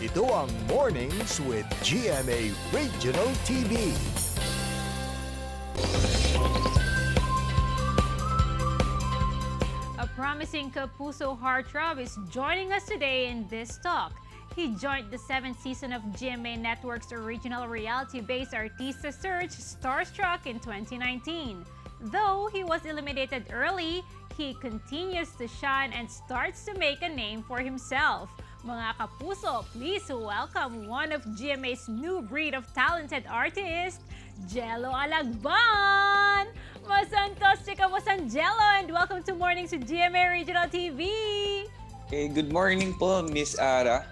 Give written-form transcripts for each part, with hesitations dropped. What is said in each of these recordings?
Ito ang Mornings with GMA Regional TV. A promising Kapuso heartthrob is joining us today in Biztalk. He joined the 7th season of GMA Network's original reality-based Artista Search Starstruck in 2019. Though he was eliminated early, he continues to shine and starts to make a name for himself. Mga Kapuso, please welcome one of GMA's new breed of talented artists, Gelo Alagban! Masantos, chika mo San Gelo, and welcome to Mornings with GMA Regional TV! Good morning po, Miss Ara.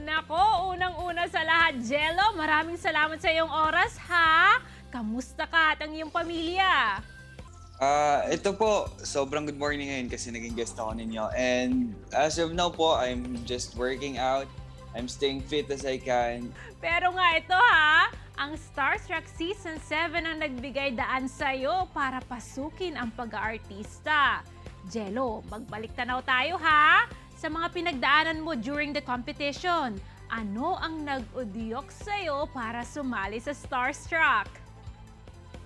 Nako, unang-una sa lahat, Gelo, maraming salamat sa iyong oras, ha? Kamusta ka at ang iyong pamilya? Ito po, sobrang good morning ngayon kasi naging guest ako ninyo. And as of now po, I'm just working out. I'm staying fit as I can. Pero nga ito ha, ang Starstruck Season 7 ang nagbigay daan sa'yo para pasukin ang pag-aartista. Gelo, magbalik tanaw tayo ha sa mga pinagdaanan mo during the competition. Ano ang nag-udyok sa'yo para sumali sa Starstruck?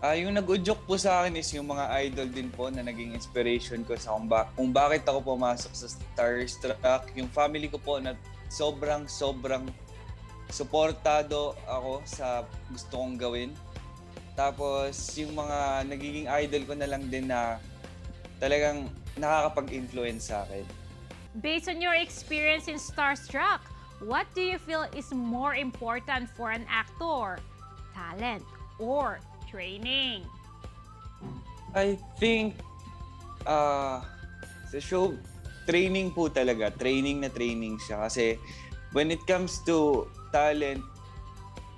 Yung nag-udyok po sa akin is yung mga idol din po na naging inspiration ko sa kung bakit ako pumasok sa Starstruck. Yung family ko po na sobrang suportado ako sa gusto kong gawin. Tapos yung mga nagiging idol ko na lang din na talagang nakakapag-influence sa akin. Based on your experience in Starstruck, what do you feel is more important for an actor? Talent or training? I think sa show, training po talaga. Training na training siya. Kasi when it comes to talent,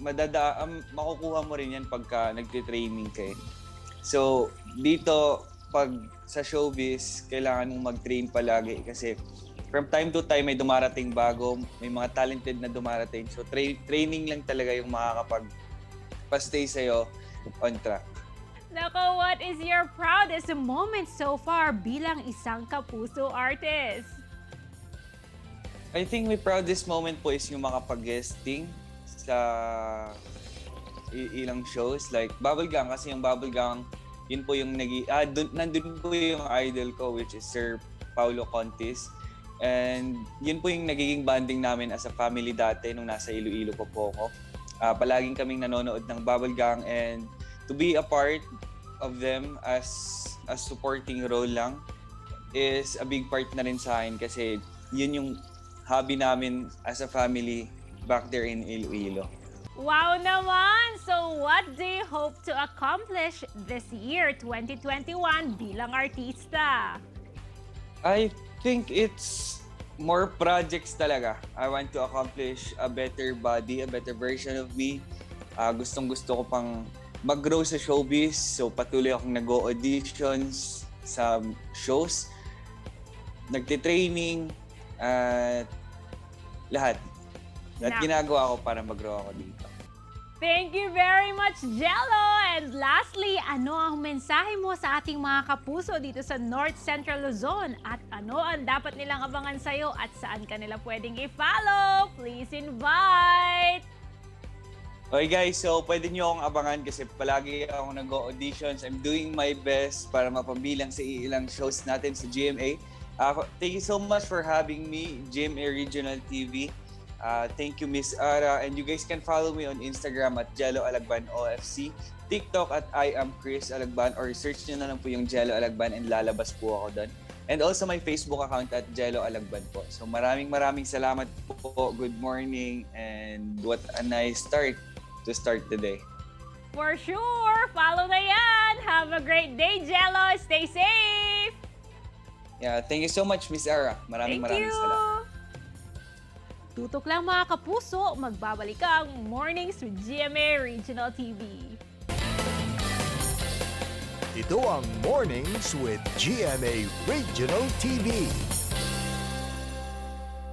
makukuha mo rin yan pagka nagtitraining ka. So, dito, pag sa showbiz, kailangan mong mag-train palagi kasi from time to time may dumarating bago, may mga talented na dumarating. So, training lang talaga yung makakapag-stay sa'yo on track. Nako, what is your proudest moment so far bilang isang Kapuso artist? I think my proudest moment po is yung makapag-guesting sa ilang shows like Bubblegum kasi yung Bubblegum yun po yung nandun po yung idol ko which is Sir Paulo Contis and yun po yung nagiging bonding namin as a family dati nung nasa Iloilo po ako. Palaging kaming nanonood ng Bubblegum and to be a part of them as a supporting role lang is a big part na rin sa akin kasi yun yung hobby namin as a family back there in Iloilo. Wow naman! So what do you hope to accomplish this year, 2021, bilang artista? I think it's more projects talaga. I want to accomplish a better body, a better version of me. Gustong-gusto ko pang mag-grow sa showbiz. So patuloy akong nag-auditions sa shows, nagtitraining, at lahat. At ginagawa ko para mag-grow ako dito. Thank you very much, Gelo! And lastly, ano ang mensahe mo sa ating mga Kapuso dito sa North Central Luzon? At ano ang dapat nilang abangan sa'yo at saan ka nila pwedeng i-follow? Please invite! Okay guys, so pwede nyo akong abangan kasi palagi akong nag-auditions. I'm doing my best para mapabilang sa ilang shows natin sa GMA. Thank you so much for having me, GMA Regional TV. Thank you, Miss Ara. And you guys can follow me on Instagram at Gelo Alagban OFC, TikTok at I am Chris Alagban, or search nyo na lang po yung Gelo Alagban and lalabas po ako doon. And also my Facebook account at Gelo Alagban po. So maraming salamat po. Good morning and what a nice start to start the day. For sure! Follow na yan! Have a great day, Gelo! Stay safe! Yeah, thank you so much, Miss Ara. Maraming salamat. Tutok lang mga Kapuso, magbabalik ang Mornings with GMA Regional TV. Ito ang Mornings with GMA Regional TV.